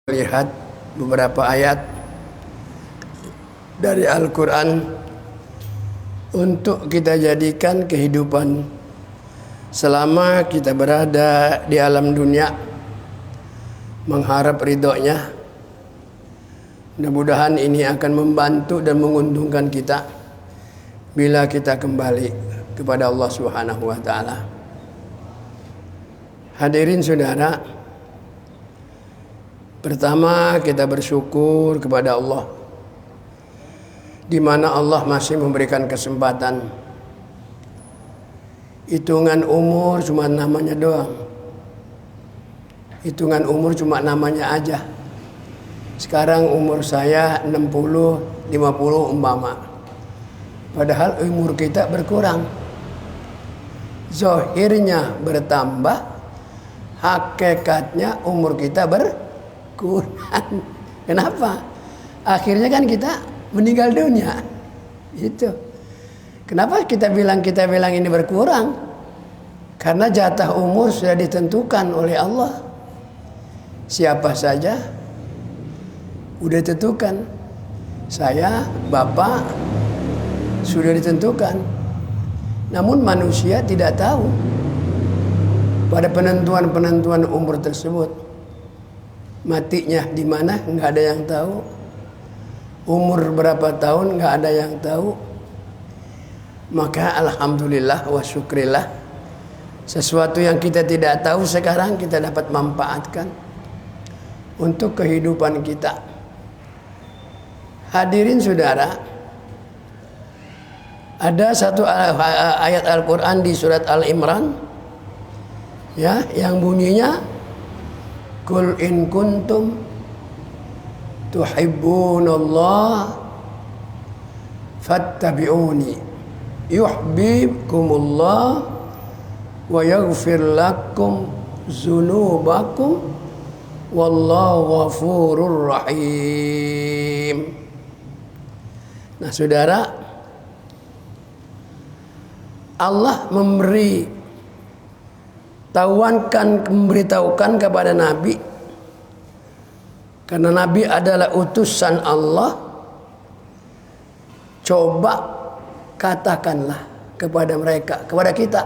lihat beberapa ayat dari Al-Quran untuk kita jadikan kehidupan selama kita berada di alam dunia, mengharap ridhonya. Mudah-mudahan ini akan membantu dan menguntungkan kita bila kita kembali kepada Allah Subhanahu wa taala. Hadirin saudara, pertama kita bersyukur kepada Allah di mana Allah masih memberikan kesempatan. Hitungan umur cuma namanya doang. Hitungan umur cuma namanya aja. Sekarang umur saya 60, 50 umpama. Padahal umur kita berkurang. Zahirnya bertambah, hakikatnya umur kita berkurang. Kenapa? Akhirnya kan kita meninggal dunia. Itu. Kenapa kita bilang ini berkurang? Karena jatah umur sudah ditentukan oleh Allah. Siapa saja udah ditentukan. Saya, Bapak sudah ditentukan. Namun manusia tidak tahu pada penentuan-penentuan umur tersebut. Matinya di mana nggak ada yang tahu. Umur berapa tahun nggak ada yang tahu. Maka alhamdulillah wa syukrillah, sesuatu yang kita tidak tahu sekarang kita dapat manfaatkan untuk kehidupan kita. Hadirin saudara, ada satu ayat Al-Quran di surat Al-Imran, ya, yang bunyinya Qul in kuntum tuhibbunallah fattabi'uni yuhibbukumullah wa yaghfir lakum dzunubakum wallahu ghafurur rahim. Nah, saudara, Allah memberitahukan kepada Nabi, karena Nabi adalah utusan Allah. Coba katakanlah kepada mereka, kepada kita.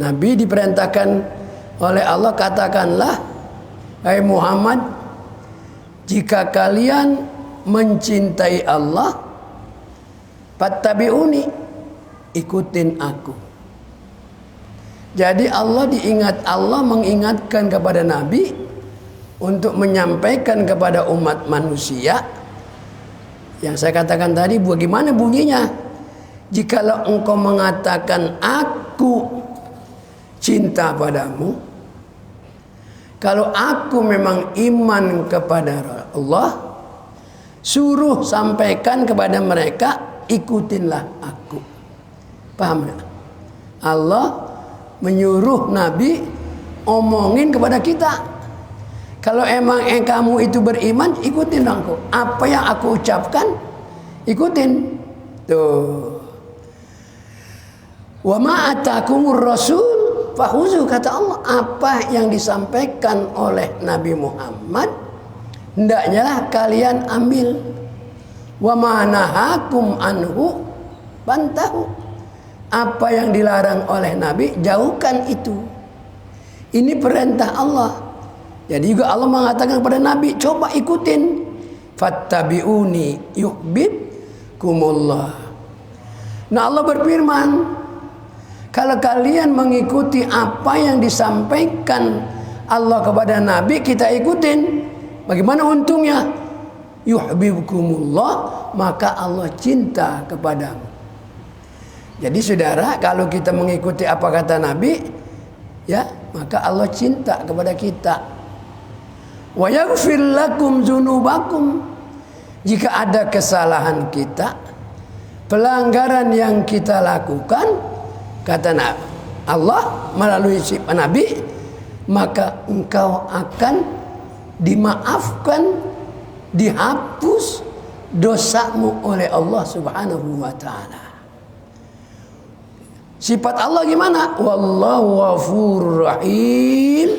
Nabi diperintahkan oleh Allah, katakanlah, hai Muhammad, jika kalian mencintai Allah, fattabi'uni, ikutin aku. Jadi Allah mengingatkan kepada Nabi untuk menyampaikan kepada umat manusia yang saya katakan tadi. Bagaimana bunyinya? Jikalau engkau mengatakan aku cinta padamu, kalau aku memang iman kepada Allah, suruh sampaikan kepada mereka, ikutinlah aku. Paham ya? Allah menyuruh Nabi omongin kepada kita, kalau emang kamu itu beriman, ikutin aku. Apa yang aku ucapkan, ikutin. Tuh. Wa ma atakumur rasul fahuzu, kata Allah. Apa yang disampaikan oleh Nabi Muhammad, hendaknya lah kalian ambil. Wa ma nahakum anhu bantahu. Apa yang dilarang oleh Nabi, jauhkan itu. Ini perintah Allah. Jadi juga Allah mengatakan kepada Nabi, coba ikutin. Fattabi'uni yuhibbukumullah. Nah, Allah berfirman, kalau kalian mengikuti apa yang disampaikan Allah kepada Nabi, kita ikutin. Bagaimana untungnya? Yuhibbukumullah, maka Allah cinta kepadamu. Jadi saudara, kalau kita mengikuti apa kata Nabi, ya, maka Allah cinta kepada kita. Wa yaghfir lakum dzunubakum. Jika ada kesalahan kita, pelanggaran yang kita lakukan, kata Allah melalui Nabi, maka engkau akan dimaafkan, dihapus dosamu oleh Allah Subhanahu wa taala. Sifat Allah gimana? Wallahu ghafurur rahim.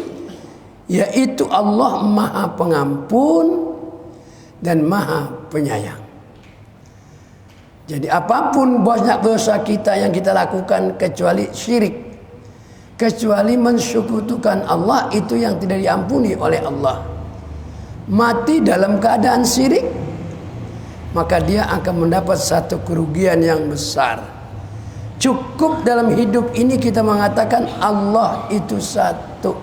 yaitu Allah Maha Pengampun dan Maha Penyayang. Jadi apapun banyak dosa kita yang kita lakukan kecuali syirik, kecuali mensekutukan Allah, itu yang tidak diampuni oleh Allah. Mati dalam keadaan syirik, maka dia akan mendapat satu kerugian yang besar. Cukup dalam hidup ini kita mengatakan Allah itu satu.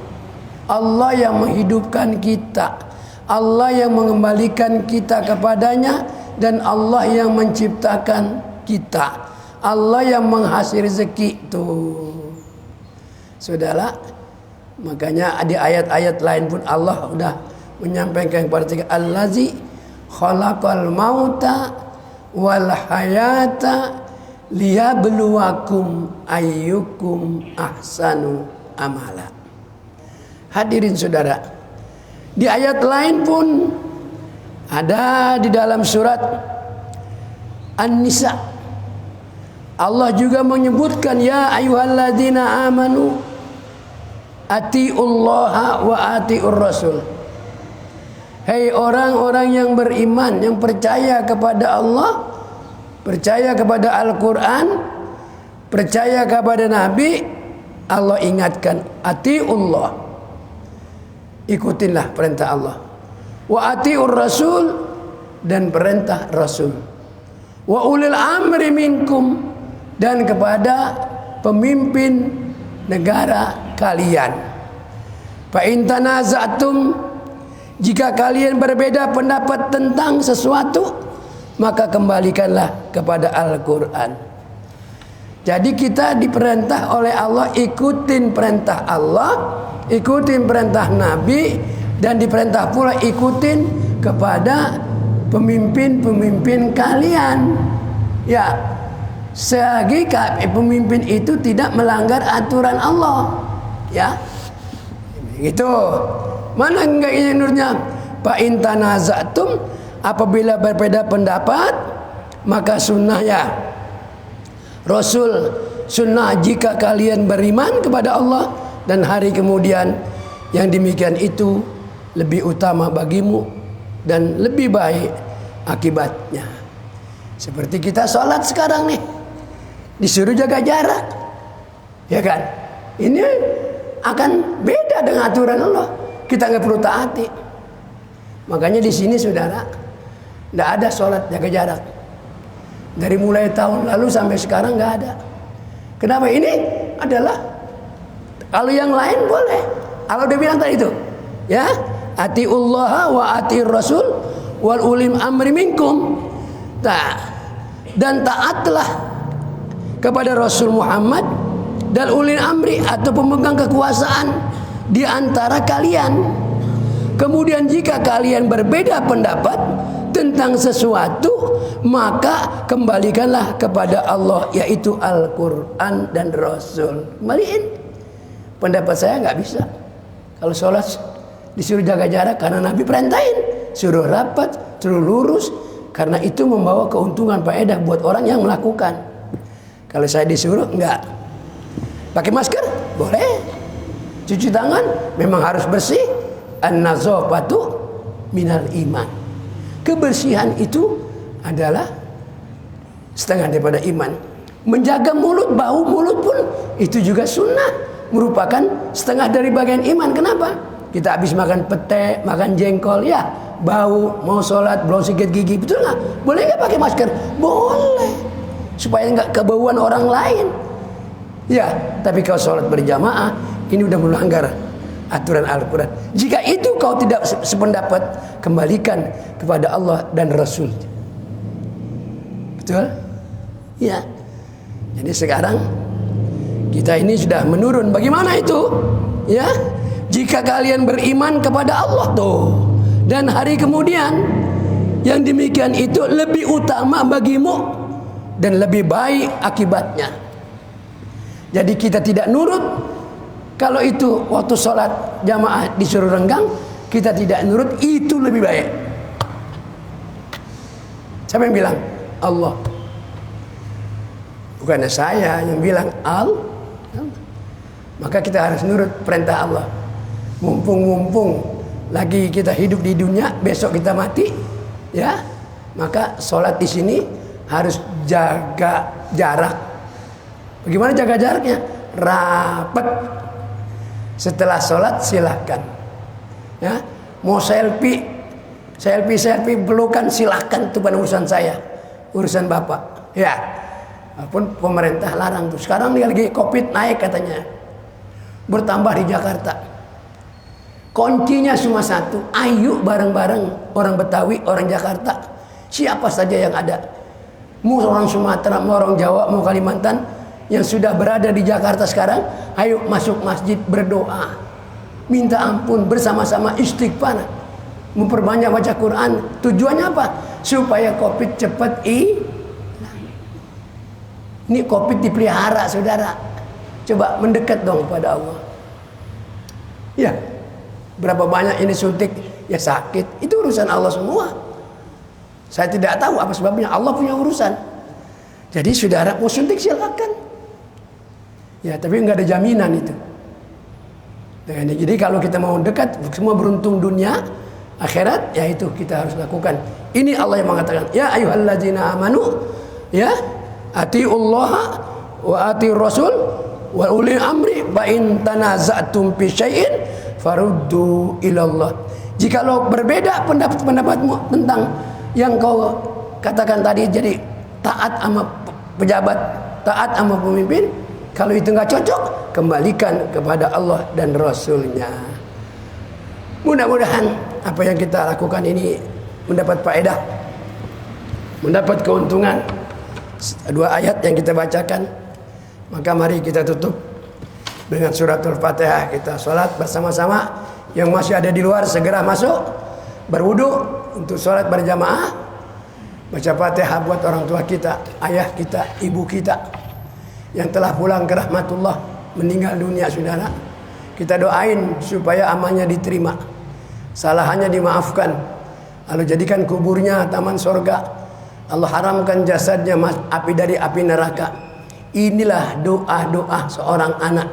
Allah yang menghidupkan kita, Allah yang mengembalikan kita kepadanya, dan Allah yang menciptakan kita, Allah yang menghasil rezeki. Tuh saudara, makanya di ayat-ayat lain pun Allah sudah menyampaikan kepada kita, allazi khalaqal mauta wal hayata liyabluwakum ayyukum ahsanu amala. Hadirin saudara, di ayat lain pun ada di dalam surat An-Nisa, Allah juga menyebutkan, ya ayyuhalladzina amanu atiullaha wa atiur rasul. Hei orang-orang yang beriman, yang percaya kepada Allah, percaya kepada Al-Quran, percaya kepada Nabi, Allah ingatkan, atiullah, ikutinlah perintah Allah. Wa atiur rasul, dan perintah Rasul. Wa ulil amri minkum, dan kepada pemimpin negara kalian. Fa in tanaza'tum, jika kalian berbeda pendapat tentang sesuatu, maka kembalikanlah kepada Al-Quran. Jadi kita diperintah oleh Allah ikutin perintah Allah, ikutin perintah Nabi, dan diperintah pula ikutin kepada pemimpin-pemimpin kalian. Ya, selagi pemimpin itu tidak melanggar aturan Allah. Ya, gitu. Mana enggak ini nurnya? Fa in tanaza'tum, apabila berbeda pendapat, maka sunnah ya Rasul, sunnah jika kalian beriman kepada Allah dan hari kemudian, yang demikian itu lebih utama bagimu dan lebih baik akibatnya. Seperti kita sholat sekarang nih, disuruh jaga jarak, ya kan? Ini akan beda dengan aturan Allah. Kita nggak perlu taati. Makanya di sini saudara, nggak ada sholat jaga jarak. Dari mulai tahun lalu sampai sekarang nggak ada. Kenapa? Ini adalah, kalau yang lain boleh. Allah udah bilang tadi itu, ya, atiullaha wa atiur rasul wal ulim amri minkum. Dan taatlah kepada Rasul Muhammad dan ulil amri, atau pemegang kekuasaan di antara kalian. Kemudian jika kalian berbeda pendapat tentang sesuatu, maka kembalikanlah kepada Allah, yaitu Al-Quran dan Rasul. Kembaliin. Pendapat saya nggak bisa. Kalau sholat disuruh jaga jarak karena Nabi perintahin, suruh rapat, suruh lurus, karena itu membawa keuntungan faedah buat orang yang melakukan. Kalau saya disuruh enggak. Pakai masker boleh, cuci tangan memang harus bersih. An-nazafatu minal iman. Kebersihan itu adalah setengah daripada iman. Menjaga mulut, bau mulut pun itu juga sunnah, merupakan setengah dari bagian iman. Kenapa? Kita habis makan pete, makan jengkol, ya bau, mau sholat belum sikat gigi, betul nggak? Boleh nggak pakai masker? Boleh, supaya nggak kebauan orang lain. Ya, tapi kalau sholat berjamaah, ini udah melanggar aturan Al-Quran. Jika itu kau tidak sependapat, kembalikan kepada Allah dan Rasul. Betul? Ya. Jadi sekarang kita ini sudah menurun. Bagaimana itu? Ya, jika kalian beriman kepada Allah tuh, dan hari kemudian, yang demikian itu lebih utama bagimu dan lebih baik akibatnya. Jadi kita tidak nurut. Kalau itu waktu sholat jamaah disuruh renggang, kita tidak nurut, itu lebih baik. Siapa yang bilang? Allah. Bukannya saya yang bilang, Allah. Maka kita harus nurut perintah Allah. mumpung lagi kita hidup di dunia, besok kita mati, ya, maka sholat di sini harus jaga jarak. Bagaimana jaga jaraknya? Rapat. Setelah sholat silahkan, ya, mau selfie pelukan silahkan, itu bukan urusan saya, urusan bapak, ya. Walaupun pemerintah larang tuh. Sekarang lagi COVID naik katanya, bertambah di Jakarta. Kuncinya cuma satu, ayo bareng-bareng orang Betawi, orang Jakarta, siapa saja yang ada, mau orang Sumatera, mau orang Jawa, mau Kalimantan, yang sudah berada di Jakarta sekarang, ayo masuk masjid berdoa, minta ampun bersama-sama, istighfar, memperbanyak baca Quran. Tujuannya apa? Supaya COVID cepat ini COVID dipelihara, saudara. Coba mendekat dong pada Allah. Ya, berapa banyak ini suntik, ya sakit, itu urusan Allah semua. Saya tidak tahu apa sebabnya, Allah punya urusan. Jadi saudara mau suntik silakan. Ya, tapi nggak ada jaminan itu. Jadi kalau kita mau dekat, semua beruntung dunia, akhirat, ya itu kita harus lakukan. Ini Allah yang mengatakan, ya ayyuhalladzina amanu, ya, atiullaha wa atiur rasul wa ulil amri fa in tanaza'tum fi syai'in faruddu ilallah. Jikalau berbeda pendapatmu tentang yang kau katakan tadi, jadi taat sama pejabat, taat sama pemimpin, kalau itu nggak cocok, kembalikan kepada Allah dan Rasulnya. Mudah-mudahan apa yang kita lakukan ini mendapat faedah, mendapat keuntungan. Dua ayat yang kita bacakan, maka mari kita tutup dengan suratul Fatihah. Kita sholat bersama-sama. Yang masih ada di luar segera masuk, berwudu untuk sholat berjamaah, baca Fatihah buat orang tua kita, ayah kita, ibu kita yang telah pulang ke rahmatullah, meninggal dunia, saudara. Kita doain supaya amalnya diterima, salahannya dimaafkan, Allah jadikan kuburnya taman sorga, Allah haramkan jasadnya api dari api neraka. Inilah doa-doa seorang anak,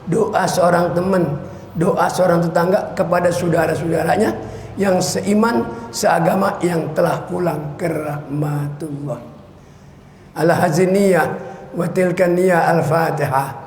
doa seorang teman, doa seorang tetangga kepada saudara-saudaranya yang seiman, seagama, yang telah pulang ke rahmatullah. Al-Haziniyah wa tilkan niyah al-Fatihah.